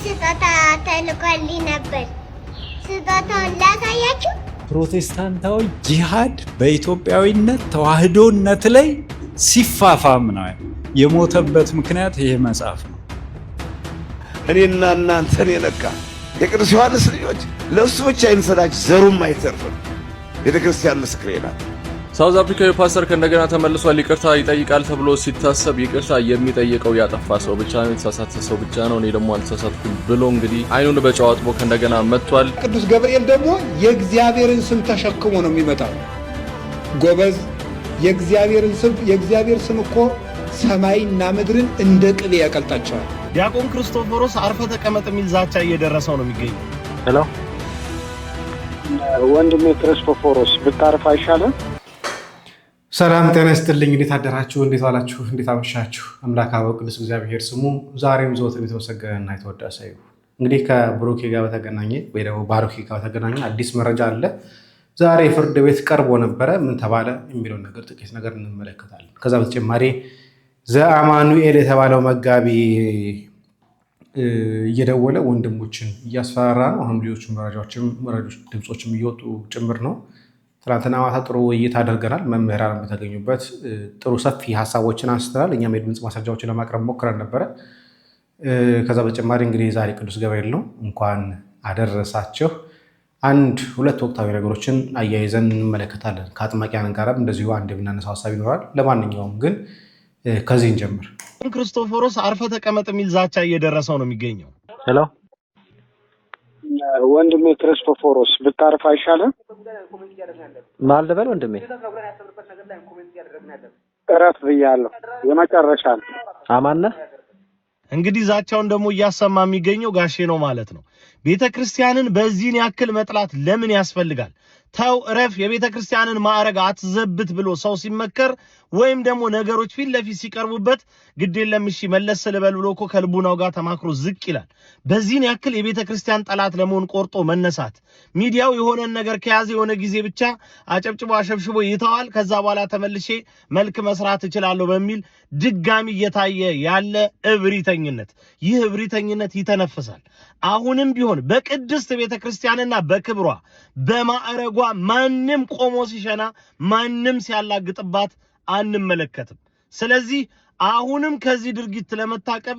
ስጦታ ተልኮልኝ ነበር። ስጦታውን ላሳያችሁ። ፕሮቴስታንታዊ ጂሃድ በኢትዮጵያዊነት ተዋህዶነት ላይ ሲፋፋም ነው የሞተበት ምክንያት ይሄ መጽሐፍ ነው። እኔና እናንተን የነካ የቅዱስ ዮሐንስ ልጆች ለእሱ ብቻ አይንሰላች ዘሩም አይተርፍም። ቤተክርስቲያን ምስክሬ ናት። ሳውዝ አፍሪካዊ ፓስተር ከእንደገና ተመልሷል። ይቅርታ ይጠይቃል ተብሎ ሲታሰብ ይቅርታ የሚጠይቀው ያጠፋ ሰው ብቻ ነው፣ የተሳሳተ ሰው ብቻ ነው። እኔ ደግሞ አልተሳሳትኩም ብሎ እንግዲህ አይኑን በጨው አጥቦ ከእንደገና መጥቷል። ቅዱስ ገብርኤል ደግሞ የእግዚአብሔርን ስም ተሸክሞ ነው የሚመጣው። ጎበዝ፣ የእግዚአብሔር ስም እኮ ሰማይና ምድርን እንደ ቅቤ ያቀልጣቸዋል። ዲያቆን ክርስቶፎሮስ አርፈ ተቀመጥ የሚል ዛቻ እየደረሰው ነው የሚገኘው። ሄሎ ወንድሜ ክርስቶፎሮስ ብታርፍ አይሻልም? ሰላም ጤና ይስጥልኝ። እንዴት አደራችሁ? እንዴት ዋላችሁ? እንዴት አመሻችሁ? አምላክ አበው ቅዱስ እግዚአብሔር ስሙ ዛሬም ዘወትር የተመሰገነና የተወደሰ ይሁን። እንግዲህ ከብሩኬ ጋር በተገናኘ ወይ ደግሞ ባሩኬ ጋር በተገናኘ አዲስ መረጃ አለ። ዛሬ ፍርድ ቤት ቀርቦ ነበረ። ምን ተባለ የሚለውን ነገር ጥቂት ነገር እንመለከታለን። ከዛ በተጨማሪ ዘአማኑኤል የተባለው መጋቢ እየደወለ ወንድሞችን እያስፈራራ ነው። አሁን ሌሎች መረጃዎች ድምፆችም እየወጡ ጭምር ነው። ትናንትና ማታ ጥሩ ውይይት አድርገናል። መምህራን በተገኙበት ጥሩ ሰፊ ሀሳቦችን አንስተናል። እኛም የድምፅ ማስረጃዎችን ለማቅረብ ሞክረን ነበረ። ከዛ በተጨማሪ እንግዲህ ዛሬ ቅዱስ ገብርኤል ነው። እንኳን አደረሳችሁ። ሁለት ወቅታዊ ነገሮችን አያይዘን እንመለከታለን። ከአጥማቂያን ጋርም እንደዚሁ አንድ የምናነሳው ሀሳብ ይኖራል። ለማንኛውም ግን ከዚህ እንጀምር። ክርስቶፎሮስ አርፈ ተቀመጥ የሚል ዛቻ እየደረሰው ነው የሚገኘው። ሄሎ ወንድሜ ክርስቶፎሮስ ብታርፍ አይሻልም? ማን ልበል ወንድሜ? እረፍ ብያለሁ። የመጨረሻ ነው። አማን ነህ? እንግዲህ ዛቻውን ደግሞ እያሰማ የሚገኘው ጋሼ ነው ማለት ነው። ቤተክርስቲያንን በዚህን ያክል መጥላት ለምን ያስፈልጋል? ተው እረፍ፣ የቤተ ክርስቲያንን ማዕረግ አትዘብት ብሎ ሰው ሲመከር ወይም ደግሞ ነገሮች ፊት ለፊት ሲቀርቡበት ግድ የለም እሺ መለስ ልበል ብሎ እኮ ከልቡናው ጋር ተማክሮ ዝቅ ይላል። በዚህን ያክል የቤተ ክርስቲያን ጠላት ለመሆን ቆርጦ መነሳት፣ ሚዲያው የሆነን ነገር ከያዘ የሆነ ጊዜ ብቻ አጨብጭቦ አሸብሽቦ ይተዋል። ከዛ በኋላ ተመልሼ መልክ መስራት እችላለሁ በሚል ድጋሚ እየታየ ያለ እብሪተኝነት፣ ይህ እብሪተኝነት ይተነፍሳል። አሁንም ቢሆን በቅድስት ቤተ ክርስቲያንና በክብሯ በማዕረጓ ማንም ቆሞ ሲሸና ማንም ሲያላግጥባት አንመለከትም። ስለዚህ አሁንም ከዚህ ድርጊት ለመታቀብ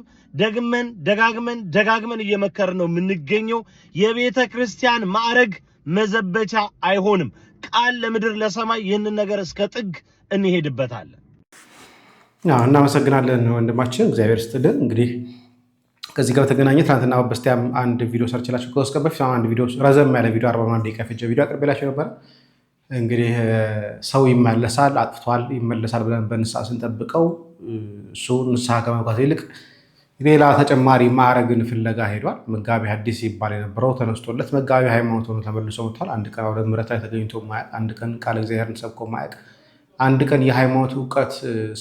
ደጋግመን እየመከርን ነው የምንገኘው። የቤተ ክርስቲያን ማዕረግ መዘበቻ አይሆንም። ቃል ለምድር ለሰማይ ይህንን ነገር እስከ ጥግ እንሄድበታለን። እናመሰግናለን ወንድማችን፣ እግዚአብሔር ይስጥልን። እንግዲህ ከዚህ ጋር ተገናኘ ትናንትና በስቲያም አንድ ቪዲዮ ሰርችላችሁ ከውስጥ በፊት አንድ ቪዲዮ ረዘም ያለ ቪዲዮ 41 ደቂቃ ፈጀ ቪዲዮ አቅርቤላችሁ ነበር። እንግዲህ ሰው ይመለሳል፣ አጥፍቷል ይመለሳል ብለን በንስሐ ስንጠብቀው እሱ ንስሐ ከመግባት ይልቅ ሌላ ተጨማሪ ማዕረግን ፍለጋ ሄዷል። መጋቢ ሐዲስ ይባል የነበረው ተነስቶለት መጋቢ ሃይማኖት ሆኖ ተመልሶ መጥቷል። አንድ ቀን ወደ ምሕረት ላይ ተገኝቶ ማያውቅ፣ አንድ ቀን ቃል እግዚአብሔርን ሰብኮ ማያውቅ፣ አንድ ቀን የሃይማኖት እውቀት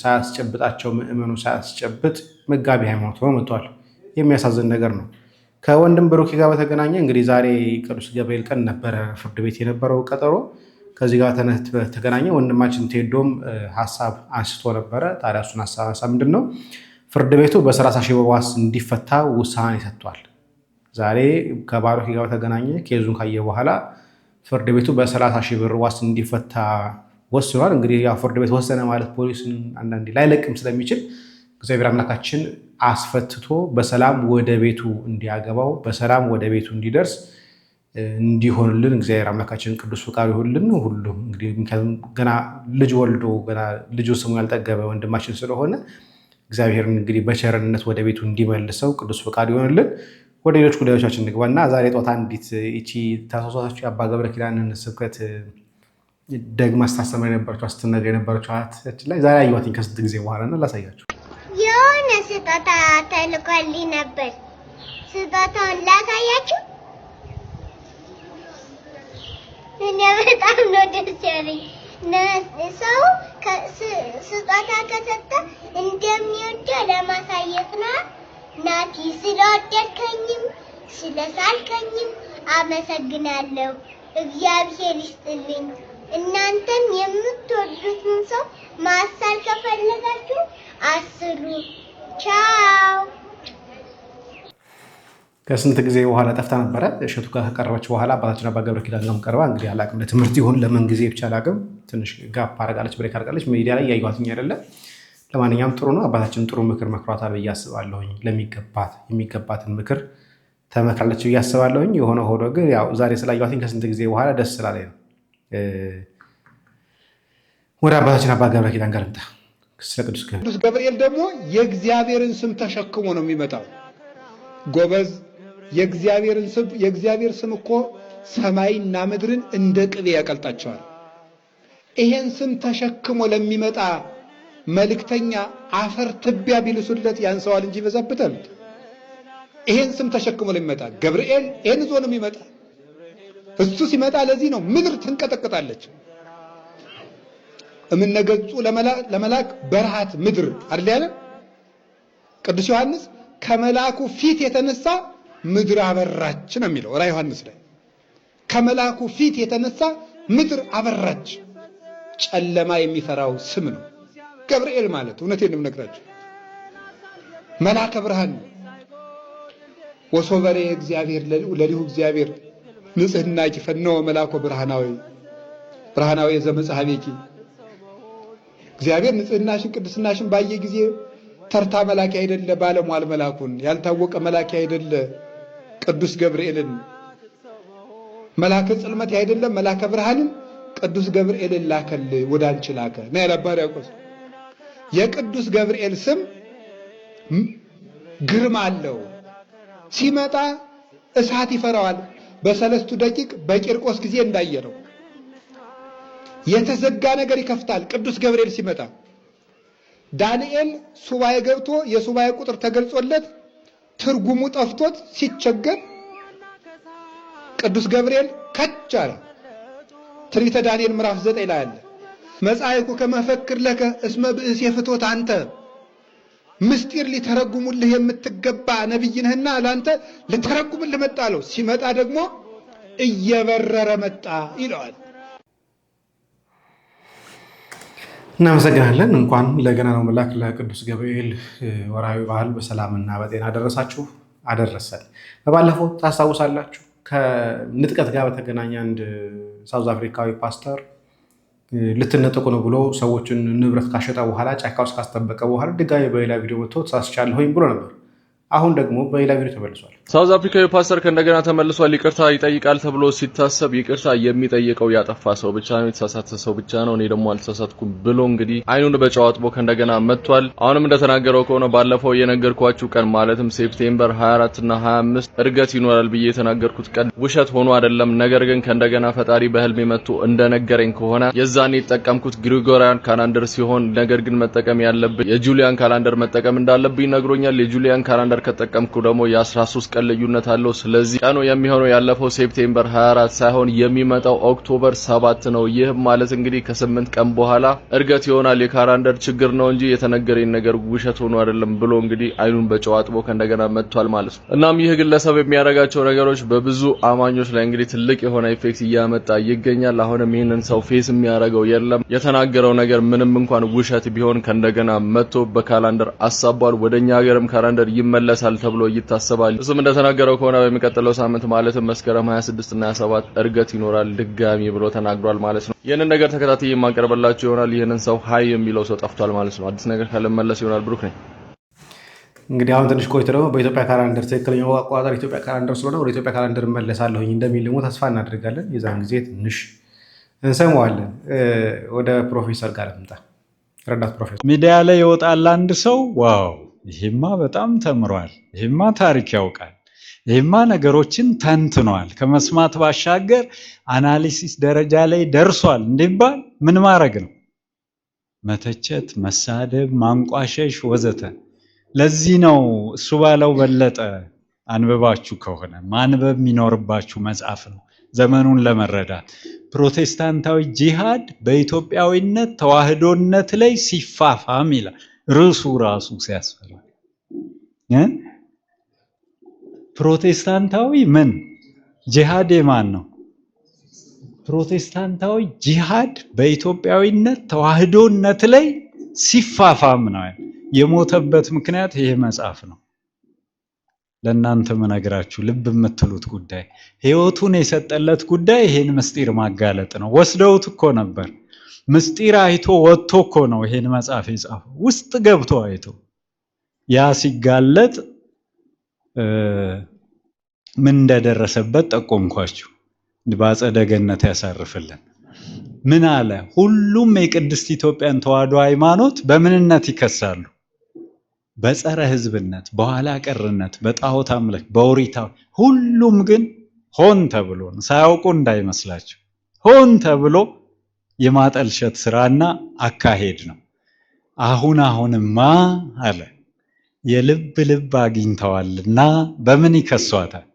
ሳያስጨብጣቸው ምእመኑ ሳያስጨብጥ መጋቢ ሃይማኖት ሆኖ መጥቷል። የሚያሳዝን ነገር ነው። ከወንድም ብሩኬ ጋር በተገናኘ እንግዲህ ዛሬ ቅዱስ ገብርኤል ቀን ነበረ ፍርድ ቤት የነበረው ቀጠሮ። ከዚህ ጋር በተገናኘ ወንድማችን ቴዶም ሀሳብ አንስቶ ነበረ። ታዲያ እሱን ሀሳብ ምንድን ነው? ፍርድ ቤቱ በ30 ሺህ ብር ዋስ እንዲፈታ ውሳኔ ሰጥቷል። ዛሬ ከባሩኬ ጋር በተገናኘ ኬዙን ካየ በኋላ ፍርድ ቤቱ በ30 ሺህ ብር ዋስ እንዲፈታ ወስኗል። እንግዲህ ያው ፍርድ ቤት ወሰነ ማለት ፖሊስን አንዳንዴ ላይለቅም ስለሚችል እግዚአብሔር አምላካችን አስፈትቶ በሰላም ወደ ቤቱ እንዲያገባው በሰላም ወደ ቤቱ እንዲደርስ እንዲሆንልን እግዚአብሔር አምላካችን ቅዱስ ፈቃዱ ይሁንልን። ሁሉም እንግዲህ ገና ልጅ ወልዶ ገና ልጁ ስሙ ያልጠገበ ወንድማችን ስለሆነ እግዚአብሔር እንግዲህ በቸርነት ወደ ቤቱ እንዲመልሰው ቅዱስ ፈቃዱ ይሁንልን። ወደ ሌሎች ጉዳዮቻችን እንግባና ዛሬ ጧት አንዲት እቺ ታሶሳችሁ አባ ገብረ ኪዳንን ስብከት ደግማ ስታስተምር የነበረችው ስትነግር የነበረችው አያታችን ላይ ዛሬ አየኋትኝ ከስንት ጊዜ በኋላ እና ላሳያችሁ። የሆነ ስጦታ ተልኮልኝ ነበር። ስጦታውን ላሳያችሁ። እኔ በጣም ነው ደስ ያለኝ። ሰው ስጦታ ከሰጠ እንደሚወደው ለማሳየት ነው። ናቲ ስለወደድከኝም ስለሳልከኝም አመሰግናለሁ። እግዚአብሔር ይስጥልኝ። እናንተም የምትወዱትን ሰው ማሳል ከፈለጋችሁ አስሩ። ቻው። ከስንት ጊዜ በኋላ ጠፍታ ነበረ። እሸቱ ከቀረበች በኋላ አባታችን አባ ገብረ ኪዳን ጋርም ቀርባ እንግዲህ አላቅም ለትምህርት ይሁን ለምን ጊዜ ብቻ አላቅም ትንሽ ጋፕ አረጋለች፣ ብሬክ አረጋለች። ሚዲያ ላይ እያየኋትኝ አይደለም። ለማንኛውም ጥሩ ነው። አባታችን ጥሩ ምክር መክሯታል ብዬ አስባለሁኝ። የሚገባትን ምክር ተመክራለች ብዬ አስባለሁኝ። የሆነ ሆኖ ግን ያው ዛሬ ስላየኋትኝ ከስንት ጊዜ በኋላ ደስ ስላለኝ ነው። ወደ አባታችን አባ ገብረ ኪዳን ጋር ልምጣ። ስለ ቅዱስ ገብርኤል ደግሞ የእግዚአብሔርን ስም ተሸክሞ ነው የሚመጣው። ጎበዝ፣ የእግዚአብሔር ስም እኮ ሰማይና ምድርን እንደ ቅቤ ያቀልጣቸዋል። ይሄን ስም ተሸክሞ ለሚመጣ መልእክተኛ አፈር ትቢያ ቢልሱለት ያንሰዋል እንጂ ይበዛበታል። ይሄን ስም ተሸክሞ ለሚመጣ ገብርኤል ይሄን ዞ ነው የሚመጣ። እሱ ሲመጣ ለዚህ ነው ምድር ትንቀጠቀጣለች። እምነገጹ ለመላክ በረሃት ምድር አይደል ያለ ቅዱስ ዮሐንስ። ከመላኩ ፊት የተነሳ ምድር አበራች ነው የሚለው ራዕየ ዮሐንስ ላይ። ከመላኩ ፊት የተነሳ ምድር አበራች። ጨለማ የሚፈራው ስም ነው ገብርኤል ማለት። እውነቴን ነው የምነግራችሁ፣ መላከ ብርሃን ነው። ወሶበሬ እግዚአብሔር ለሊሁ እግዚአብሔር ንጽሕናኪ ፈነወ መላኮ ብርሃናዊ ዘመጽሐቤኪ። እግዚአብሔር ንጽሕናሽን ቅድስናሽን ባየ ጊዜ ተርታ መላኪ አይደለ ባለሟል መላኩን ያልታወቀ መላኪ አይደለ ቅዱስ ገብርኤልን መላከ ጽልመት አይደለ መላከ ብርሃንን ቅዱስ ገብርኤልን ላከል ወደ አንቺ ላከ ነው ያለ አባ ሕርያቆስ። የቅዱስ ገብርኤል ስም ግርማ አለው። ሲመጣ እሳት ይፈራዋል። በሰለስቱ ደቂቅ በቂርቆስ ጊዜ እንዳየነው የተዘጋ ነገር ይከፍታል ቅዱስ ገብርኤል ሲመጣ። ዳንኤል ሱባኤ ገብቶ የሱባኤ ቁጥር ተገልጾለት ትርጉሙ ጠፍቶት ሲቸገር ቅዱስ ገብርኤል ከች አለ። ትንቢተ ዳንኤል ምዕራፍ 9 ላይ አለ። መጻይኩ ከመፈክር ለከ እስመ ብእስ የፍቶት አንተ፣ ምስጢር ሊተረጉሙልህ የምትገባ ነብይ ነህና ላንተ ልተረጉምልህ መጣ አለው። ሲመጣ ደግሞ እየበረረ መጣ ይለዋል። እናመሰግናለን። እንኳን ለገናናው መልአክ ለቅዱስ ገብርኤል ወርሃዊ በዓል በሰላምና በጤና አደረሳችሁ አደረሰን። በባለፈው ታስታውሳላችሁ ከንጥቀት ጋር በተገናኘ አንድ ሳውዝ አፍሪካዊ ፓስተር ልትነጠቁ ነው ብሎ ሰዎችን ንብረት ካሸጠ በኋላ ጫካ ውስጥ ካስጠበቀ በኋላ ድጋሚ በሌላ ቪዲዮ መጥቶ ተሳስቻለሁኝ ብሎ ነበር። አሁን ደግሞ በሌላ ቪዲዮ ተመልሷል። ሳውዝ አፍሪካዊ ፓስተር ከእንደገና ተመልሷል። ይቅርታ ይጠይቃል ተብሎ ሲታሰብ ይቅርታ የሚጠይቀው ያጠፋ ሰው ብቻ ነው፣ የተሳሳተ ሰው ብቻ ነው፣ እኔ ደግሞ አልተሳሳትኩም ብሎ እንግዲህ አይኑን በጨው አጥቦ ከእንደገና መጥቷል። አሁንም እንደተናገረው ከሆነ ባለፈው የነገርኳችሁ ቀን ማለትም ሴፕቴምበር 24 እና 25 እርገት ይኖራል ብዬ የተናገርኩት ቀን ውሸት ሆኖ አይደለም። ነገር ግን ከእንደገና ፈጣሪ በህልሜ መጥቶ እንደነገረኝ ከሆነ የዛኔ የተጠቀምኩት ግሪጎሪያን ካላንደር ሲሆን ነገር ግን መጠቀም ያለብኝ የጁሊያን ካላንደር መጠቀም እንዳለብኝ ነግሮኛል። የጁሊያን ካላንደር ከተጠቀምኩ ደግሞ የ13 ቀን ልዩነት አለው። ስለዚህ ቀኑ የሚሆነው ያለፈው ሴፕቴምበር 24 ሳይሆን የሚመጣው ኦክቶበር 7 ነው። ይህ ማለት እንግዲህ ከ8 ቀን በኋላ እርገት ይሆናል። የካላንደር ችግር ነው እንጂ የተነገረኝ ነገር ውሸት ሆኖ አይደለም ብሎ እንግዲህ አይኑን በጨው አጥቦ ከእንደገና መጥቷል ማለት ነው። እናም ይህ ግለሰብ የሚያደርጋቸው ነገሮች በብዙ አማኞች ላይ እንግዲህ ትልቅ የሆነ ኢፌክት እያመጣ ይገኛል። አሁንም ይህንን ሰው ፌስ የሚያደርገው የለም። የተናገረው ነገር ምንም እንኳን ውሸት ቢሆን ከእንደገና መጥቶ በካላንደር አሳቧል። ወደኛ ሀገርም ካላንደር ይመለሳል ተብሎ ይታሰባል። እሱም እንደተናገረው ከሆነ በሚቀጥለው ሳምንት ማለትም መስከረም 26 እና 27 እርገት ይኖራል ድጋሚ ብሎ ተናግሯል ማለት ነው። ይህንን ነገር ተከታታይ የማቀርብላችሁ ይሆናል። ይህንን ሰው ሀይ የሚለው ሰው ጠፍቷል ማለት ነው። አዲስ ነገር ካለ መለስ ይሆናል። ብሩክ ነኝ። እንግዲህ አሁን ትንሽ ቆይቶ ደግሞ በኢትዮጵያ ካላንደር ትክክለኛው አቆጣጠር ኢትዮጵያ ካላንደር ስለሆነ ወደ ኢትዮጵያ ካላንደር መለሳለሁኝ እንደሚል ደግሞ ተስፋ እናደርጋለን። የዛን ጊዜ ትንሽ እንሰማዋለን። ወደ ፕሮፌሰር ጋር እንምጣ። ረዳት ፕሮፌሰር ሚዲያ ላይ ይወጣል አንድ ሰው ዋው ይሄማ በጣም ተምሯል፣ ይሄማ ታሪክ ያውቃል፣ ይሄማ ነገሮችን ተንትኗል፣ ከመስማት ባሻገር አናሊሲስ ደረጃ ላይ ደርሷል እንዲባል ምን ማድረግ ነው? መተቸት፣ መሳደብ፣ ማንቋሸሽ ወዘተ። ለዚህ ነው እሱ ባለው በለጠ አንብባችሁ ከሆነ ማንበብ የሚኖርባችሁ መጽሐፍ ነው ዘመኑን ለመረዳት። ፕሮቴስታንታዊ ጂሃድ በኢትዮጵያዊነት ተዋህዶነት ላይ ሲፋፋም ይላል ርዕሱ ራሱ ሲያስፈራ ፕሮቴስታንታዊ ምን ጂሃድ የማን ነው? ፕሮቴስታንታዊ ጂሃድ በኢትዮጵያዊነት ተዋህዶነት ላይ ሲፋፋም ነው። የሞተበት ምክንያት ይሄ መጽሐፍ ነው። ለእናንተ መነግራችሁ ልብ የምትሉት ጉዳይ ሕይወቱን የሰጠለት ጉዳይ ይሄን ምስጢር ማጋለጥ ነው። ወስደውት እኮ ነበር። ምስጢር አይቶ ወጥቶ እኮ ነው ይሄን መጽሐፍ የጻፈው፣ ውስጥ ገብቶ አይቶ። ያ ሲጋለጥ ምን እንደደረሰበት ጠቆምኳችሁ። በአጸደ ገነት ያሳርፍልን። ምን አለ? ሁሉም የቅድስት ኢትዮጵያን ተዋሕዶ ሃይማኖት በምንነት ይከሳሉ? በጸረ ሕዝብነት፣ በኋላ ቀርነት፣ በጣዖት አምልክ፣ በኦሪታዊ። ሁሉም ግን ሆን ተብሎ ነው፣ ሳያውቁ እንዳይመስላችሁ፣ ሆን ተብሎ የማጠልሸት ስራና አካሄድ ነው። አሁንማ አለ የልብ ልብ አግኝተዋልና በምን ይከሷታል?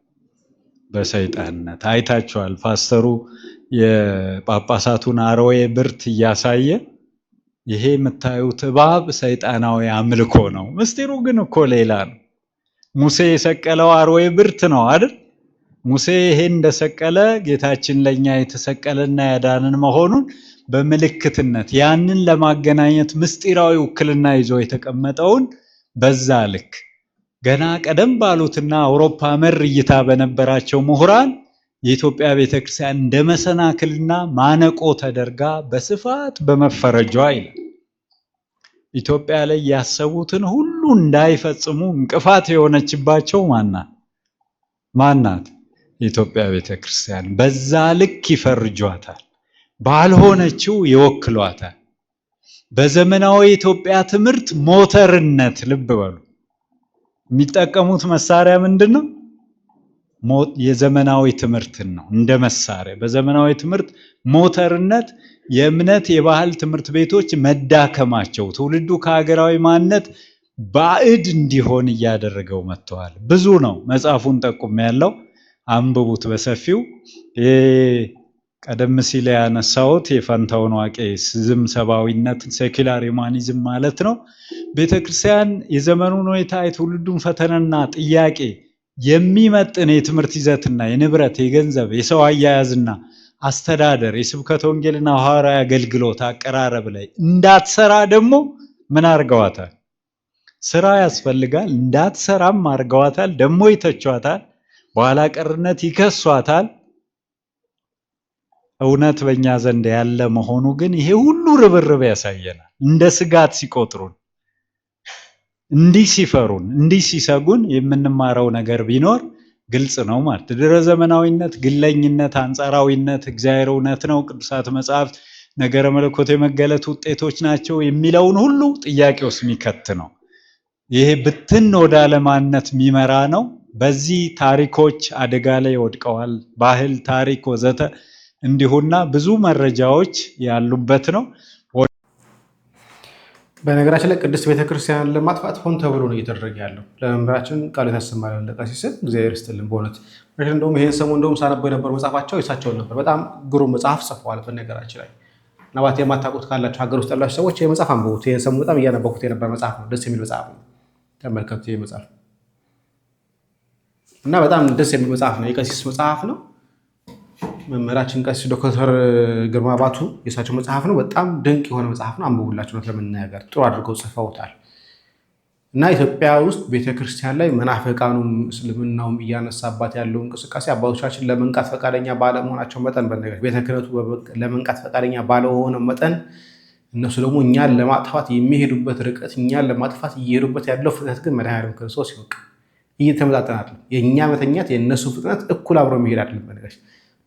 በሰይጣንነት። አይታችኋል። ፓስተሩ የጳጳሳቱን አርዌ ብርት እያሳየ ይሄ የምታዩት እባብ ሰይጣናዊ አምልኮ ነው። ምስጢሩ ግን እኮ ሌላ ነው። ሙሴ የሰቀለው አርዌ ብርት ነው አይደል? ሙሴ ይሄን እንደሰቀለ ጌታችን ለኛ የተሰቀለና ያዳንን መሆኑን በምልክትነት ያንን ለማገናኘት ምስጢራዊ ውክልና ይዞ የተቀመጠውን በዛ ልክ ገና ቀደም ባሉትና አውሮፓ መር እይታ በነበራቸው ምሁራን የኢትዮጵያ ቤተክርስቲያን እንደ መሰናክልና ማነቆ ተደርጋ በስፋት በመፈረጇ ይላል። ኢትዮጵያ ላይ ያሰቡትን ሁሉ እንዳይፈጽሙ እንቅፋት የሆነችባቸው ማናት? የኢትዮጵያ ቤተክርስቲያን። በዛ ልክ ይፈርጇታል፣ ባልሆነችው ይወክሏታል። በዘመናዊ ኢትዮጵያ ትምህርት ሞተርነት ልብ በሉ የሚጠቀሙት መሳሪያ ምንድነው? የዘመናዊ ትምህርትን ነው እንደ መሳሪያ። በዘመናዊ ትምህርት ሞተርነት የእምነት የባህል ትምህርት ቤቶች መዳከማቸው ትውልዱ ከሀገራዊ ማንነት ባዕድ እንዲሆን እያደረገው መጥተዋል። ብዙ ነው። መጽሐፉን ጠቁም ያለው አንብቡት በሰፊው። ቀደም ሲል ያነሳሁት የፋንታውን ዋቄ ዝም ሰብአዊነት ሴኩላር ሁማኒዝም ማለት ነው። ቤተክርስቲያን የዘመኑን ሁኔታ የትውልዱን ፈተናና ጥያቄ የሚመጥን የትምህርት ይዘትና የንብረት የገንዘብ የሰው አያያዝና አስተዳደር የስብከተ ወንጌልና ሐዋርያዊ አገልግሎት አቀራረብ ላይ እንዳትሰራ ደግሞ ምን አርገዋታል? ስራ ያስፈልጋል። እንዳትሰራም አርገዋታል። ደግሞ ይተቿታል። በኋላ ቀርነት ይከሷታል። እውነት በእኛ ዘንድ ያለ መሆኑ ግን ይሄ ሁሉ ርብርብ ያሳየናል። እንደ ስጋት ሲቆጥሩን፣ እንዲህ ሲፈሩን፣ እንዲህ ሲሰጉን የምንማረው ነገር ቢኖር ግልጽ ነው ማለት ድረ ዘመናዊነት፣ ግለኝነት፣ አንጻራዊነት፣ እግዚአብሔር እውነት ነው፣ ቅዱሳት መጽሐፍት ነገረ መለኮት የመገለጥ ውጤቶች ናቸው የሚለውን ሁሉ ጥያቄ ውስጥ የሚከት ነው። ይሄ ብትን ወደ አለማነት የሚመራ ነው። በዚህ ታሪኮች አደጋ ላይ ወድቀዋል። ባህል፣ ታሪክ ወዘተ እንዲሁና ብዙ መረጃዎች ያሉበት ነው። በነገራችን ላይ ቅድስት ቤተክርስቲያንን ለማጥፋት ሆን ተብሎ ነው እየተደረገ ያለው። ለመምህራችን ቃሉ ያሰማልን ለቀሲስ እግዚአብሔር ይስጥልን። በእውነት እንደውም ይሄን ሰሞን እንደውም ሳነበው የነበረው መጽሐፋቸው የሳቸውን ነበር። በጣም ግሩም መጽሐፍ ጽፈዋል። በነገራችን ላይ ምናልባት የማታውቁት ካላችሁ ሀገር ውስጥ ያላችሁ ሰዎች ይሄ መጽሐፍ አንብቡት። ይሄን ሰሞን በጣም እያነበብኩት የነበረ መጽሐፍ ነው። ደስ የሚል መጽሐፍ ነው። ተመልከቱ። ይሄ መጽሐፍ እና በጣም ደስ የሚል መጽሐፍ ነው። የቀሲስ መጽሐፍ ነው። መምህራችን ቀሲስ ዶክተር ግርማ ባቱ የሳቸው መጽሐፍ ነው። በጣም ድንቅ የሆነ መጽሐፍ ነው። አንብቡላችሁ ነው ለመናገር ጥሩ አድርገው ጽፈውታል። እና ኢትዮጵያ ውስጥ ቤተክርስቲያን ላይ መናፍቃኑም እስልምናውም እያነሳባት ያለው እንቅስቃሴ አባቶቻችን ለመንቃት ፈቃደኛ ባለመሆናቸው መጠን በነገር ቤተ ክህነቱ ለመንቃት ፈቃደኛ ባለሆነ መጠን እነሱ ደግሞ እኛን ለማጥፋት የሚሄዱበት ርቀት እኛን ለማጥፋት እየሄዱበት ያለው ፍጥነት ግን መድኃኔዓለም ክርስቶስ ይወቅ እየተመጣጠነ አይደለም። የእኛ መተኛት የእነሱ ፍጥነት እኩል አብሮ መሄድ አይደለም። በነገር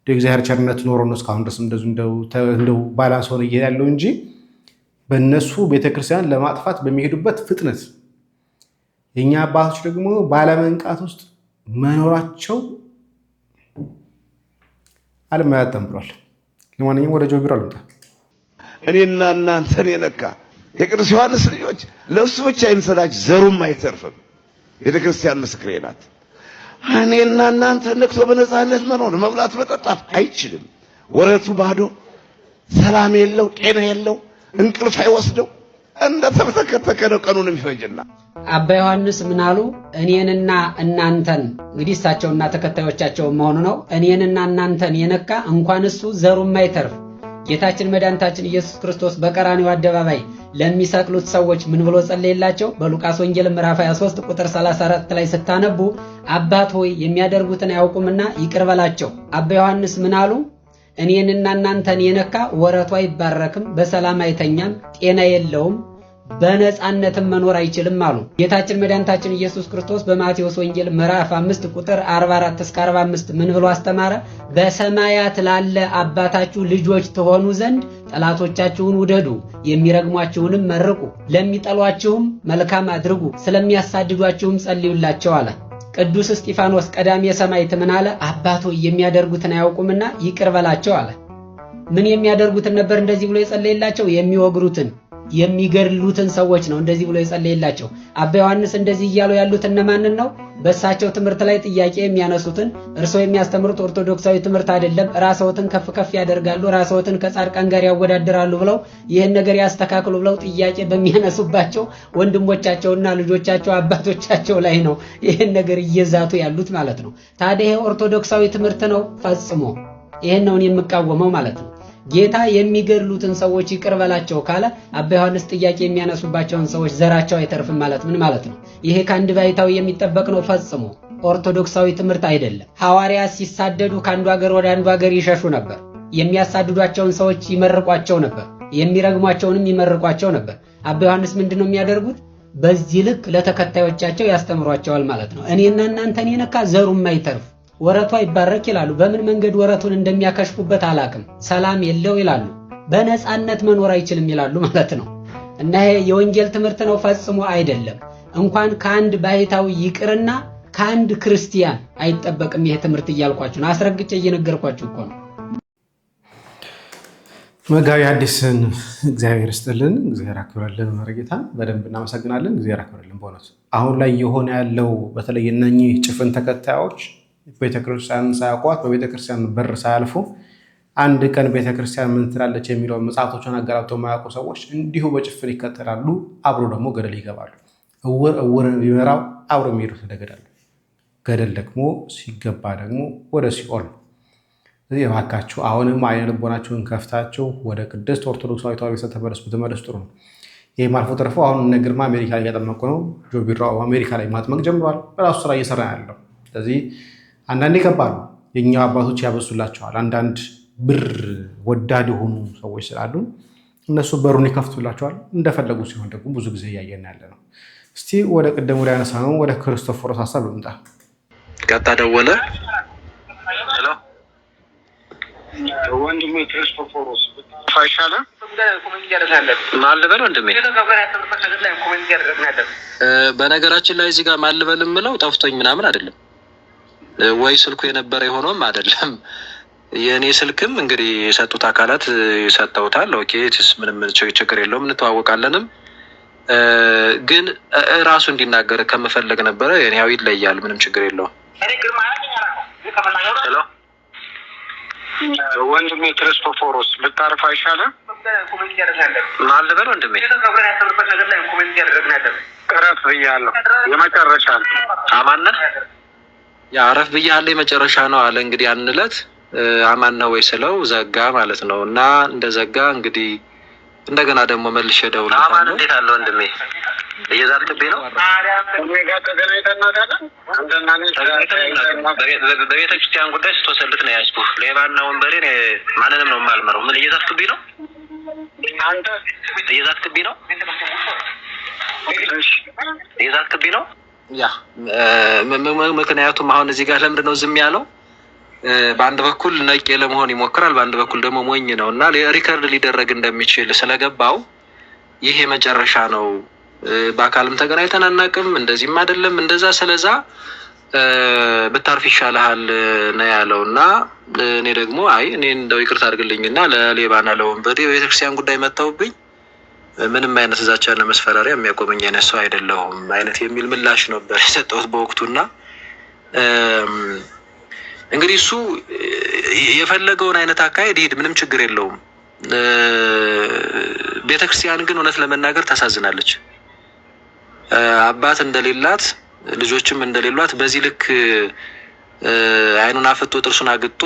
እግዚአብሔር ቸርነት ኖሮ ነው እስካሁን ድረስ እንደው ባላንስ ሆነ እየሄደ ያለው እንጂ በእነሱ ቤተክርስቲያን ለማጥፋት በሚሄዱበት ፍጥነት የኛ አባቶች ደግሞ ባለመንቃት ውስጥ መኖራቸው አለማያጠም ብሏል። ለማንኛውም ወደ ጆቢሮ አልመጣ እኔና እናንተን የነካ የቅዱስ ዮሐንስ ልጆች ለእሱ ብቻ ይምሰላች ዘሩም አይተርፍም። ቤተክርስቲያን ምስክሬ ናት። እኔና እናንተ ነክቶ በነፃነት መኖር መብላት መጠጣት አይችልም። ወረቱ ባዶ፣ ሰላም የለው፣ ጤና የለው፣ እንቅልፍ አይወስደው፣ እንደተተከተከ ነው ቀኑን የሚፈጅና አባ ዮሐንስ ምን አሉ? እኔንና እናንተን እንግዲህ እሳቸውና ተከታዮቻቸው መሆኑ ነው። እኔንና እናንተን የነካ እንኳን እሱ ዘሩም አይተርፍ ጌታችን መድኃኒታችን ኢየሱስ ክርስቶስ በቀራንዮ አደባባይ ለሚሰቅሉት ሰዎች ምን ብሎ ጸለየላቸው? በሉቃስ ወንጌል ምዕራፍ 23 ቁጥር 34 ላይ ስታነቡ አባት ሆይ የሚያደርጉትን አያውቁምና ይቅር በላቸው። አባ ዮሐንስ ምን አሉ? እኔንና እናንተን የነካ ወረቱ አይባረክም፣ በሰላም አይተኛም፣ ጤና የለውም፣ በነጻነትም መኖር አይችልም አሉ። ጌታችን መድኃኒታችን ኢየሱስ ክርስቶስ በማቴዎስ ወንጌል ምዕራፍ 5 ቁጥር 44 እስከ 45 ምን ብሎ አስተማረ? በሰማያት ላለ አባታችሁ ልጆች ትሆኑ ዘንድ ጠላቶቻችሁን ውደዱ፣ የሚረግሟችሁንም መርቁ፣ ለሚጠሏችሁም መልካም አድርጉ፣ ስለሚያሳድዷችሁም ጸልዩላቸው አለ። ቅዱስ እስጢፋኖስ ቀዳሜ ሰማዕት ምን አለ? አባት ሆይ የሚያደርጉትን አያውቁምና ይቅር በላቸው አለ። ምን የሚያደርጉትን ነበር እንደዚህ ብሎ የጸለየላቸው? የሚወግሩትን የሚገድሉትን ሰዎች ነው እንደዚህ ብሎ የጸለየላቸው። አባ ዮሐንስ እንደዚህ እያሉ ያሉት እነማንን ነው? በእሳቸው ትምህርት ላይ ጥያቄ የሚያነሱትን፣ እርስዎ የሚያስተምሩት ኦርቶዶክሳዊ ትምህርት አይደለም፣ ራስዎትን ከፍ ከፍ ያደርጋሉ፣ ራስዎትን ከጻድቃን ጋር ያወዳድራሉ ብለው ይህን ነገር ያስተካክሉ ብለው ጥያቄ በሚያነሱባቸው ወንድሞቻቸውና ልጆቻቸው አባቶቻቸው ላይ ነው ይህን ነገር እየዛቱ ያሉት ማለት ነው። ታዲያ ይሄ ኦርቶዶክሳዊ ትምህርት ነው? ፈጽሞ ይህን ነው የምቃወመው ማለት ነው። ጌታ የሚገድሉትን ሰዎች ይቅር በላቸው ካለ አባ ዮሐንስ ጥያቄ የሚያነሱባቸውን ሰዎች ዘራቸው አይተርፍም ማለት ምን ማለት ነው? ይሄ ከአንድ ባይታዊ የሚጠበቅ ነው። ፈጽሞ ኦርቶዶክሳዊ ትምህርት አይደለም። ሐዋርያት ሲሳደዱ ከአንዱ ሀገር ወደ አንዱ ሀገር ይሸሹ ነበር። የሚያሳድዷቸውን ሰዎች ይመርቋቸው ነበር፣ የሚረግሟቸውንም ይመርቋቸው ነበር። አባ ዮሐንስ ምንድነው የሚያደርጉት? በዚህ ልክ ለተከታዮቻቸው ያስተምሯቸዋል ማለት ነው። እኔና እናንተን የነካ ዘሩም አይተርፍ ወረቱ አይባረክ ይላሉ። በምን መንገድ ወረቱን እንደሚያከሽፉበት አላቅም። ሰላም የለው ይላሉ። በነጻነት መኖር አይችልም ይላሉ ማለት ነው። እና ይሄ የወንጌል ትምህርት ነው? ፈጽሞ አይደለም። እንኳን ከአንድ ባይታዊ ይቅርና ከአንድ ክርስቲያን አይጠበቅም ይሄ ትምህርት እያልኳችሁ ነው። አስረግጬ እየነገርኳችሁ እኮ ነው። መጋቢ ሐዲስን እግዚአብሔር ይስጥልን፣ እግዚአብሔር አክብረልን። መረጌታን በደንብ እናመሰግናለን። እግዚአብሔር አክብረልን። በእውነቱ አሁን ላይ የሆነ ያለው በተለይ እነኚህ ጭፍን ተከታዮች ቤተክርስቲያን ሳያውቋት በቤተክርስቲያን በር ሳያልፉ አንድ ቀን ቤተክርስቲያን ምን ትላለች የሚለውን መጽሐፎቿን አገላብጠው የማያውቁ ሰዎች እንዲሁ በጭፍን ይከተላሉ። አብሮ ደግሞ ገደል ይገባሉ። እውር ቢመራው አብሮ የሚሄዱት ወደ ገደል፣ ገደል ደግሞ ሲገባ ደግሞ ወደ ሲኦል። ስለዚህ እባካችሁ አሁንም አይነ ልቦናችሁን ከፍታችሁ ወደ ቅድስት ኦርቶዶክሳዊት ቤተክርስቲያን ተመለሱ። ብትመለሱ ጥሩ ነው። ይህም አልፎ ተርፎ አሁን እነ ግርማ አሜሪካ ላይ እያጠመቁ ነው። ጆቢራው አሜሪካ ላይ ማጥመቅ ጀምሯል። በራሱ ስራ እየሰራ ያለው። ስለዚህ አንዳንድ ይገባሉ። የኛው አባቶች ያበሱላቸዋል። አንዳንድ ብር ወዳድ የሆኑ ሰዎች ስላሉ እነሱ በሩን ይከፍቱላቸዋል። እንደፈለጉ ሲሆን ደግሞ ብዙ ጊዜ እያየን ያለ ነው። እስቲ ወደ ቅድም ወደ ያነሳ ነው ወደ ክርስቶፎሮስ ሀሳብ ልምጣ። ቀጣ ደወለ። ሄሎ ወንድሜ ክርስቶፎሮስ ፋይሻለ ማልበል ወንድሜ። በነገራችን ላይ እዚህ ጋር ማልበል የምለው ጠፍቶኝ ምናምን አይደለም ወይ ስልኩ የነበረ የሆነውም አይደለም። የኔ ስልክም እንግዲህ የሰጡት አካላት ሰጥተውታል። ኦኬ ምንም ችግር የለውም፣ እንተዋወቃለንም። ግን ራሱ እንዲናገር ከመፈለግ ነበረ። ያው ይለያል፣ ምንም ችግር የለውም። ሄሎ ወንድሜ ክርስቶፎሮስ ብታርፍ አይሻልም? ማልበል ወንድሜ። እረፍ ብያለሁ፣ የመጨረሻ ነው። አማን ነህ? ያ አረፍ ብያለሁ፣ የመጨረሻ ነው አለ። እንግዲህ ያን ዕለት አማን ነው ወይ ስለው ዘጋ ማለት ነው። እና እንደዘጋ እንግዲህ እንደገና ደግሞ መልሼ ደውላለሁ። አማን እንዴት አለ ወንድሜ? እየዛትክብኝ ነው? በቤተክርስቲያን ጉዳይ ስትወሰልት ነው ያዝኩህ። ሌባና ወንበሬን ማንንም ነው የማልመረው። ምን እየዛትክብኝ ነው? እየዛትክብኝ ነው? እየዛትክብኝ ነው? ያ ምክንያቱም አሁን እዚህ ጋር ለምንድን ነው ዝም ያለው? በአንድ በኩል ነቄ ለመሆን ይሞክራል፣ በአንድ በኩል ደግሞ ሞኝ ነው እና ሪከርድ ሊደረግ እንደሚችል ስለገባው ይሄ መጨረሻ ነው፣ በአካልም ተገናኝተን አናውቅም፣ እንደዚህም አይደለም እንደዛ፣ ስለዛ ብታርፍ ይሻልሃል ነው ያለው። እና እኔ ደግሞ አይ እኔ እንደው ይቅርታ አድርግልኝና ለሌባና ለወንበዴ ቤተክርስቲያን ጉዳይ መተውብኝ ምንም አይነት ዛቻና መስፈራሪያ የሚያቆመኝ አይነት ሰው አይደለሁም አይነት የሚል ምላሽ ነበር የሰጠሁት በወቅቱና እንግዲህ እሱ የፈለገውን አይነት አካሄድ ይሄድ፣ ምንም ችግር የለውም። ቤተክርስቲያን ግን እውነት ለመናገር ታሳዝናለች። አባት እንደሌላት ልጆችም እንደሌሏት በዚህ ልክ አይኑን አፍጦ ጥርሱን አግጦ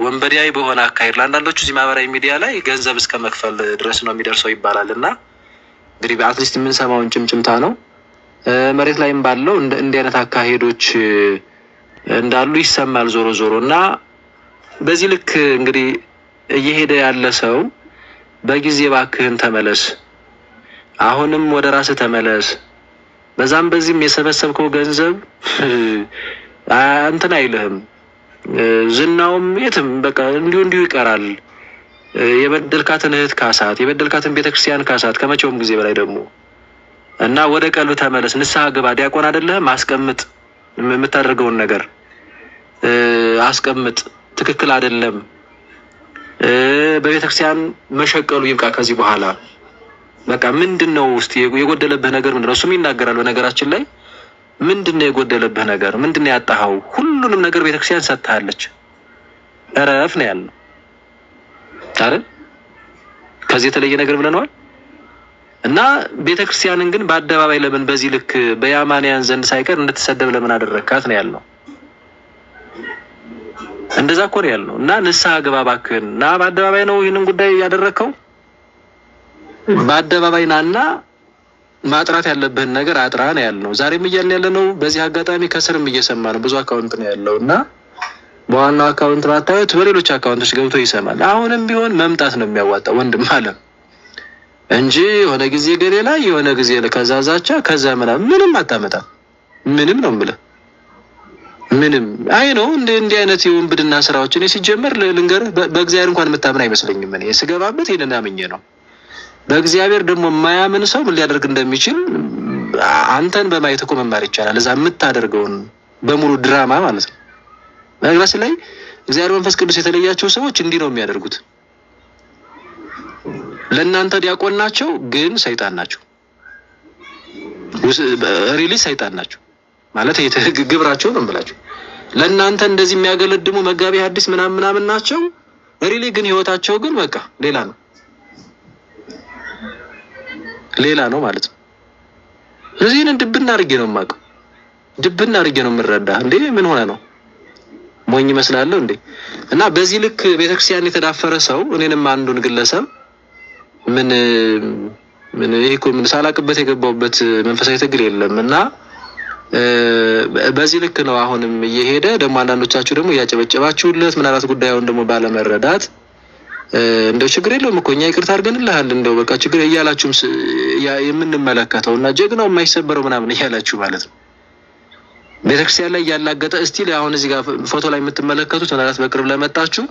ወንበዴያዊ በሆነ አካሄድ ለአንዳንዶቹ እዚህ ማህበራዊ ሚዲያ ላይ ገንዘብ እስከ መክፈል ድረስ ነው የሚደርሰው ይባላል። እና እንግዲህ በአትሊስት የምንሰማውን ጭምጭምታ ነው። መሬት ላይም ባለው እንዲህ አይነት አካሄዶች እንዳሉ ይሰማል ዞሮ ዞሮ። እና በዚህ ልክ እንግዲህ እየሄደ ያለ ሰው በጊዜ ባክህን ተመለስ፣ አሁንም ወደ ራስህ ተመለስ። በዛም በዚህም የሰበሰብከው ገንዘብ እንትን አይልህም፣ ዝናውም የትም በቃ እንዲሁ ይቀራል። የበደልካትን እህት ካሳት፣ የበደልካትን ቤተክርስቲያን ካሳት ከመቼውም ጊዜ በላይ ደግሞ እና ወደ ቀልብ ተመለስ፣ ንስሐ ግባ። ዲያቆን አይደለህም? አስቀምጥ፣ የምታደርገውን ነገር አስቀምጥ። ትክክል አይደለም። በቤተክርስቲያን መሸቀሉ ይብቃ ከዚህ በኋላ። በቃ ምንድነው እስቲ የጎደለብህ ነገር ምንድነው? እሱም ይናገራል። በነገራችን ላይ ምንድነው የጎደለብህ ነገር? ምንድነው ያጣኸው? ሁሉንም ነገር ቤተክርስቲያን ሰጥታለች። እረፍ ነው ያለው አይደል? ከዚህ የተለየ ነገር ብለናል። እና ቤተክርስቲያንን ግን በአደባባይ ለምን በዚህ ልክ በያማንያን ዘንድ ሳይቀር እንድትሰደብ ለምን አደረካት ነው ያለው። እንደዛ እኮ ነው ያለው። እና ንስሐ ግባ እባክህን። እና በአደባባይ ነው ይህንን ጉዳይ ያደረከው። በአደባባይ ናና ማጥራት ያለብህን ነገር አጥራ ነው ያለው። ዛሬም እያልን ያለ ነው። በዚህ አጋጣሚ ከስርም እየሰማ ነው። ብዙ አካውንት ነው ያለው እና በዋናው አካውንት ባታዩት በሌሎች አካውንቶች ገብቶ ይሰማል። አሁንም ቢሆን መምጣት ነው የሚያዋጣው ወንድም አለም እንጂ የሆነ ጊዜ ገሌ ላይ የሆነ ጊዜ ለከዛዛቻ ከዛ ምንም አታመጣም። ምንም ነው የምልህ። ምንም አይ ነው እንዲህ አይነት የወንብድና ስራዎች እኔ ሲጀመር ልንገርህ በእግዚአብሔር እንኳን የምታምን አይመስለኝም። እኔ ስገባበት ይሄንን አምኜ ነው። በእግዚአብሔር ደግሞ የማያምን ሰው ምን ሊያደርግ እንደሚችል አንተን በማየት እኮ መማር ይቻላል። እዛ የምታደርገውን በሙሉ ድራማ ማለት ነው። በነገራችን ላይ እግዚአብሔር መንፈስ ቅዱስ የተለያቸው ሰዎች እንዲህ ነው የሚያደርጉት። ለእናንተ ዲያቆን ናቸው፣ ግን ሰይጣን ናቸው። ሪሊ ሰይጣን ናቸው ማለት ግብራቸው ነው ብላችሁ ለእናንተ እንደዚህ የሚያገለድሙ መጋቢ ሐዲስ ምናምን ናቸው። ሪሊ ግን ህይወታቸው ግን በቃ ሌላ ነው ማለት ነው። እዚህን ድብና አድርጌ ነው የማውቀው፣ ድብና አድርጌ ነው የምረዳ። እንዴ ምን ሆነ ነው ሞኝ ይመስላለሁ እንዴ? እና በዚህ ልክ ቤተክርስቲያን የተዳፈረ ሰው እኔንም አንዱን ግለሰብ ምን ይሄ እኮ ምን ሳላቅበት የገባውበት መንፈሳዊ ትግል የለም። እና በዚህ ልክ ነው አሁንም እየሄደ ደግሞ አንዳንዶቻችሁ ደግሞ እያጨበጨባችሁለት ምናልባት ጉዳዩን ደግሞ ባለመረዳት እንደው ችግር የለውም እኮ እኛ ይቅርታ አድርገንልሃል እንደው በቃ ችግር እያላችሁም የምንመለከተው እና ጀግናው የማይሰበረው ምናምን እያላችሁ ማለት ነው። ቤተክርስቲያን ላይ ያላገጠ እስቲል አሁን እዚህ ጋር ፎቶ ላይ የምትመለከቱት ምናልባት በቅርብ ለመጣችሁ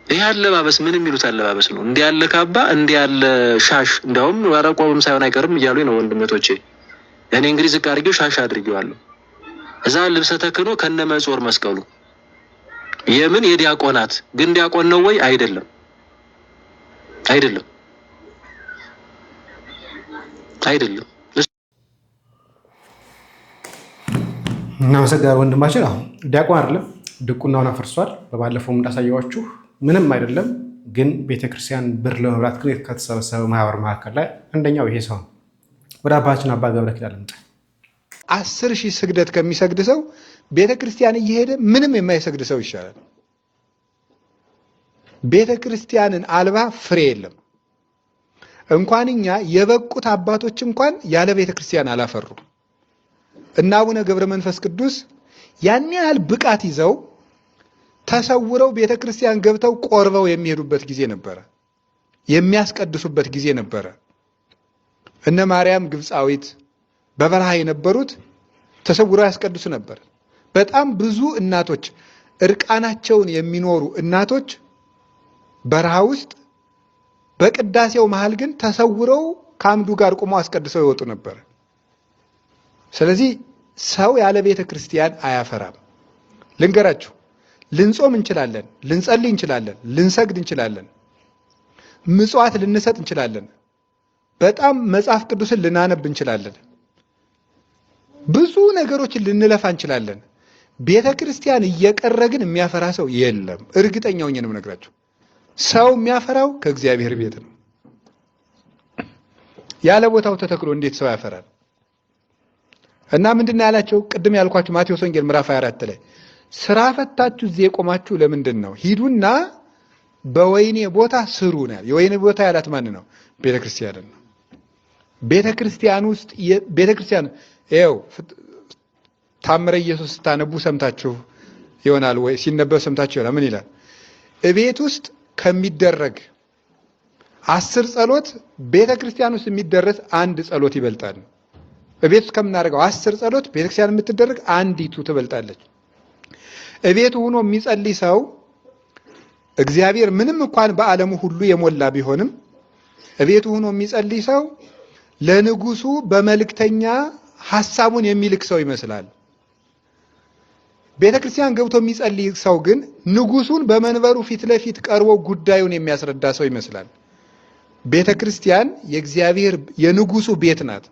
ይሄ አለባበስ ምን የሚሉት አለባበስ ነው? እንዲህ ያለ ካባ፣ እንዲህ ያለ ሻሽ፣ እንደውም ወረቆም ሳይሆን አይቀርም እያሉ ነው ወንድመቶቼ። እኔ እንግዲህ ዝቅ አድርጌው ሻሽ አድርጌዋለሁ። እዛ ልብሰ ተክህኖ ከነመጾር መስቀሉ የምን የዲያቆናት ግን ዲያቆን ነው ወይ? አይደለም። እናመሰግናለን ወንድማችን። አሁን ዲያቆን አይደለም፣ ድቁናውን አፈርሷል። በባለፈውም እንዳሳየዋችሁ ምንም አይደለም። ግን ቤተክርስቲያን ብር ለመብላት ግን ከተሰበሰበ ማህበር መካከል ላይ አንደኛው ይሄ ሰው ነው። ወደ አባታችን አባ ገብረ ኪዳን ልምጣ። 10,000 ስግደት ከሚሰግድ ሰው ቤተክርስቲያን እየሄደ ምንም የማይሰግድ ሰው ይሻላል። ቤተክርስቲያንን አልባ ፍሬ የለም። እንኳን እኛ የበቁት አባቶች እንኳን ያለ ቤተክርስቲያን አላፈሩ። እና አቡነ ገብረ መንፈስ ቅዱስ ያን ያህል ብቃት ይዘው ተሰውረው ቤተክርስቲያን ገብተው ቆርበው የሚሄዱበት ጊዜ ነበረ፣ የሚያስቀድሱበት ጊዜ ነበረ። እነ ማርያም ግብፃዊት በበረሃ የነበሩት ተሰውረው ያስቀድሱ ነበር። በጣም ብዙ እናቶች እርቃናቸውን የሚኖሩ እናቶች በረሃ ውስጥ በቅዳሴው መሃል ግን ተሰውረው ከአምዱ ጋር ቆመው አስቀድሰው ይወጡ ነበር። ስለዚህ ሰው ያለ ቤተ ክርስቲያን አያፈራም። ልንገራችሁ፣ ልንጾም እንችላለን፣ ልንጸልይ እንችላለን፣ ልንሰግድ እንችላለን፣ ምጽዋት ልንሰጥ እንችላለን፣ በጣም መጽሐፍ ቅዱስን ልናነብ እንችላለን፣ ብዙ ነገሮችን ልንለፋ እንችላለን። ቤተ ክርስቲያን እየቀረ ግን የሚያፈራ ሰው የለም። እርግጠኛው ነኝ ነው የምነግራችሁ። ሰው የሚያፈራው ከእግዚአብሔር ቤት ነው። ያለ ቦታው ተተክሎ እንዴት ሰው ያፈራል? እና ምንድነው ያላቸው? ቅድም ያልኳችሁ ማቴዎስ ወንጌል ምዕራፍ 24 ላይ ስራ ፈታችሁ እዚህ የቆማችሁ ለምንድን ነው? ሂዱና በወይኔ ቦታ ስሩ ነው። የወይኔ ቦታ ያላት ማን ነው? ቤተክርስቲያን ነው። ቤተክርስቲያን ውስጥ ቤተክርስቲያን ይኸው ታምረ ኢየሱስ ስታነቡ ሰምታችሁ ይሆናል ወይ ሲነበብ ሰምታችሁ ይሆናል። ምን ይላል? እቤት ውስጥ ከሚደረግ 10 ጸሎት ቤተክርስቲያን ውስጥ የሚደረስ አንድ ጸሎት ይበልጣል። እቤት ውስጥ ከምናደርገው 10 ጸሎት ቤተክርስቲያን የምትደረግ አንዲቱ ትበልጣለች። እቤቱ ሆኖ የሚጸልይ ሰው እግዚአብሔር ምንም እንኳን በዓለሙ ሁሉ የሞላ ቢሆንም እቤቱ ሆኖ የሚጸልይ ሰው ለንጉሱ በመልእክተኛ ሐሳቡን የሚልክ ሰው ይመስላል። ቤተክርስቲያን ገብቶ የሚጸልይ ሰው ግን ንጉሱን በመንበሩ ፊት ለፊት ቀርቦ ጉዳዩን የሚያስረዳ ሰው ይመስላል። ቤተክርስቲያን የእግዚአብሔር የንጉሱ ቤት ናት።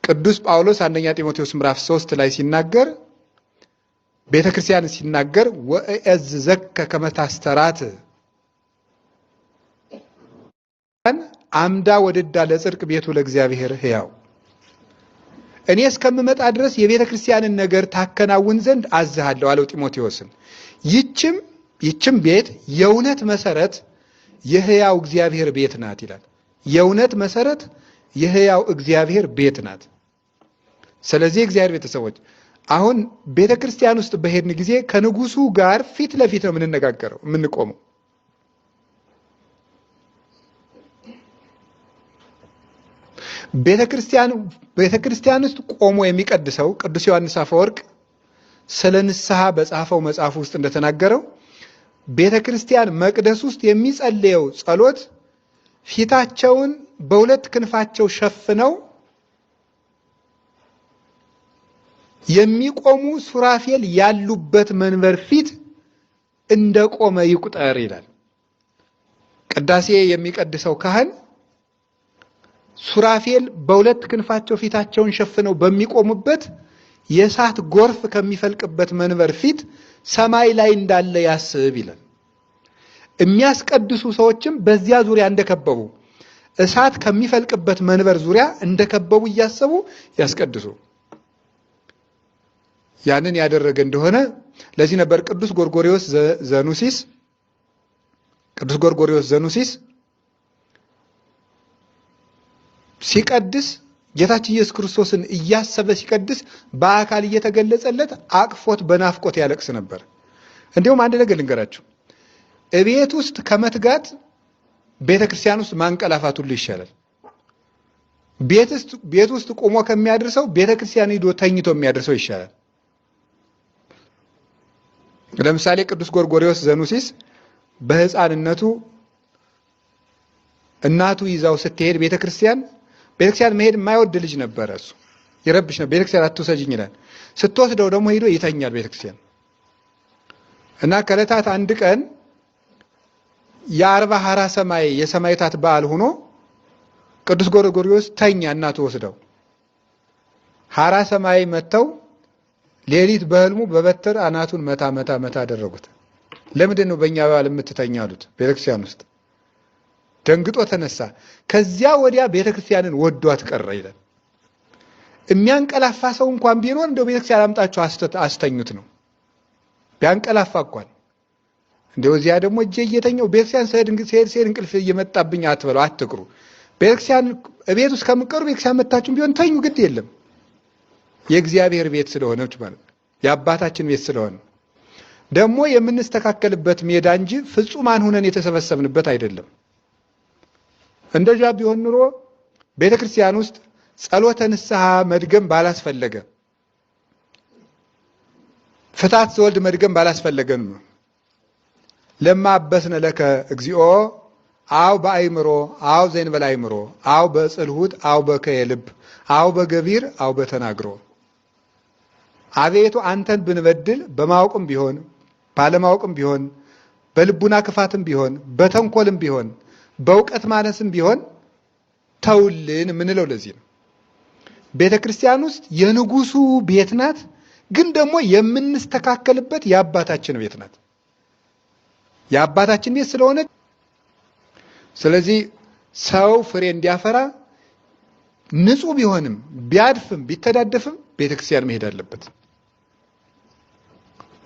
ቅዱስ ጳውሎስ አንደኛ ጢሞቴዎስ ምዕራፍ 3 ላይ ሲናገር ቤተክርስቲያን ሲናገር ወእዝዘከ ከመ ታስተራት አምዳ ወደዳ ለጽድቅ ቤቱ ለእግዚአብሔር ሕያው እኔ እስከምመጣ ድረስ የቤተክርስቲያንን ነገር ታከናውን ዘንድ አዝሃለሁ አለው ጢሞቴዎስን። ይችም ቤት የእውነት መሰረት የሕያው እግዚአብሔር ቤት ናት ይላል። የእውነት መሰረት የሕያው እግዚአብሔር ቤት ናት። ስለዚህ እግዚአብሔር ቤተሰቦች አሁን ቤተክርስቲያን ውስጥ በሄድን ጊዜ ከንጉሱ ጋር ፊት ለፊት ነው የምንነጋገረው የምንቆመው። ቤተክርስቲያን ውስጥ ቆሞ የሚቀድሰው ቅዱስ ዮሐንስ አፈወርቅ ስለ ንስሐ በጻፈው መጽሐፍ ውስጥ እንደተናገረው ቤተክርስቲያን መቅደስ ውስጥ የሚጸልየው ጸሎት ፊታቸውን በሁለት ክንፋቸው ሸፍነው የሚቆሙ ሱራፌል ያሉበት መንበር ፊት እንደቆመ ይቁጠር ይላል። ቅዳሴ የሚቀድሰው ካህን ሱራፌል በሁለት ክንፋቸው ፊታቸውን ሸፍነው በሚቆሙበት የእሳት ጎርፍ ከሚፈልቅበት መንበር ፊት ሰማይ ላይ እንዳለ ያስብ ይላል። የሚያስቀድሱ ሰዎችም በዚያ ዙሪያ እንደከበቡ እሳት ከሚፈልቅበት መንበር ዙሪያ እንደከበቡ እያሰቡ ያስቀድሱ። ያንን ያደረገ እንደሆነ ለዚህ ነበር ቅዱስ ጎርጎርዮስ ዘኑሲስ ሲቀድስ ጌታችን ኢየሱስ ክርስቶስን እያሰበ ሲቀድስ በአካል እየተገለጸለት አቅፎት በናፍቆት ያለቅስ ነበር። እንዲሁም አንድ ነገር ልንገራችሁ፣ እቤት ውስጥ ከመትጋት ቤተክርስቲያን ውስጥ ማንቀላፋት ሁሉ ይሻላል። ቤት ውስጥ ቆሞ ከሚያደርሰው ቤተክርስቲያን ሄዶ ተኝቶ የሚያደርሰው ይሻላል። ለምሳሌ ቅዱስ ጎርጎርዮስ ዘኑሲስ በሕፃንነቱ እናቱ ይዛው ስትሄድ ቤተክርስቲያን መሄድ የማይወድ ልጅ ነበር። እሱ ይረብሽ ነው። ቤተክርስቲያን አትውሰጂኝ ይላል። ስትወስደው ደግሞ ሄዶ ይተኛል ቤተክርስቲያን። እና ከዕለታት አንድ ቀን የ40 ሐራ ሰማይ የሰማዕታት በዓል ሆኖ ቅዱስ ጎርጎርዮስ ተኛ። እናቱ ወስደው ሐራ ሰማይ መተው ሌሊት በህልሙ በበትር አናቱን መታ አደረጉት። ለምንድን ነው በእኛ በዓል የምትተኛ አሉት። ቤተክርስቲያን ውስጥ ደንግጦ ተነሳ። ከዚያ ወዲያ ቤተክርስቲያንን ወዷት ቀረ ይላል። የሚያንቀላፋ ሰው እንኳን ቢኖር እንደው ቤተክርስቲያን አምጣችሁ አስተኙት ነው ቢያንቀላፋ እንኳን። እንደው እዚያ ደግሞ እጄ እየተኛው ቤተክርስቲያን ስሄድ እንቅልፍ እየመጣብኝ አትበለው፣ አትቅሩ። ቤተክርስቲያን ቤት ውስጥ ከምትቀሩ ቤተክርስቲያን መታችሁም ቢሆን ተኙ፣ ግድ የለም። የእግዚአብሔር ቤት ስለሆነች ማለት የአባታችን ቤት ስለሆነ ደግሞ የምንስተካከልበት ሜዳ እንጂ ፍጹማን ሆነን የተሰበሰብንበት አይደለም። እንደዛ ቢሆን ኑሮ ቤተክርስቲያን ውስጥ ጸሎተ ንስሐ መድገም ባላስፈለገ፣ ፍታት ዘወልድ መድገም ባላስፈለገ ነው። ለማ አበስነ ለከ እግዚኦ አው በአይምሮ አው ዘእንበለ አእምሮ አው በጽልሁት አው በከየ ልብ አው በገቢር አው በተናግሮ። አቤቱ አንተን ብንበድል በማወቅም ቢሆን ባለማወቅም ቢሆን በልቡና ክፋትም ቢሆን በተንኮልም ቢሆን በእውቀት ማነስም ቢሆን ተውልን ምንለው ለዚህ ነው። ቤተክርስቲያን ውስጥ የንጉሱ ቤት ናት፣ ግን ደግሞ የምንስተካከልበት የአባታችን ቤት ናት። የአባታችን ቤት ስለሆነ ስለዚህ ሰው ፍሬ እንዲያፈራ ንጹህ ቢሆንም ቢያድፍም ቢተዳደፍም ቤተክርስቲያን መሄድ አለበት።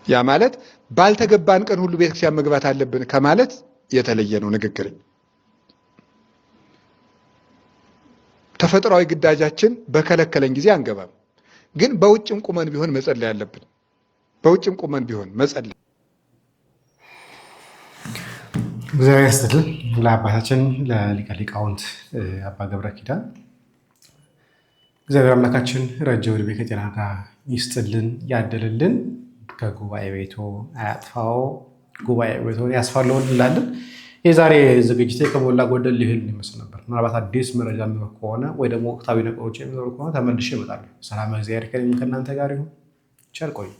ያ ማለት ባልተገባን ቀን ሁሉ ቤተክርስቲያን መግባት አለብን ከማለት የተለየ ነው ንግግር። ተፈጥሯዊ ግዳጃችን በከለከለን ጊዜ አንገባም። ግን በውጭም ቁመን ቢሆን መጸለይ አለብን። በውጭም ቁመን ቢሆን መጸለይ። እግዚአብሔር ይስጥልን ለአባታችን ለሊቀ ሊቃውንት አባ ገብረ ኪዳን። እግዚአብሔር አምላካችን ረጅም ዕድሜ ከጤና ጋር ይስጥልን ያደልልን። ከጉባኤ ቤቱ አያጥፋው፣ ጉባኤ ቤቱ ያስፋልውን እንላለን። የዛሬ ዝግጅቴ ከሞላ ጎደል ሊህል ይመስል ነበር። ምናልባት አዲስ መረጃ የሚኖር ከሆነ ወይ ደግሞ ወቅታዊ ነገሮች የሚኖሩ ከሆነ ተመልሼ እመጣለሁ። ሰላም እግዚአብሔር ከእናንተ ጋር ይሁን። ቸር ቆዩ።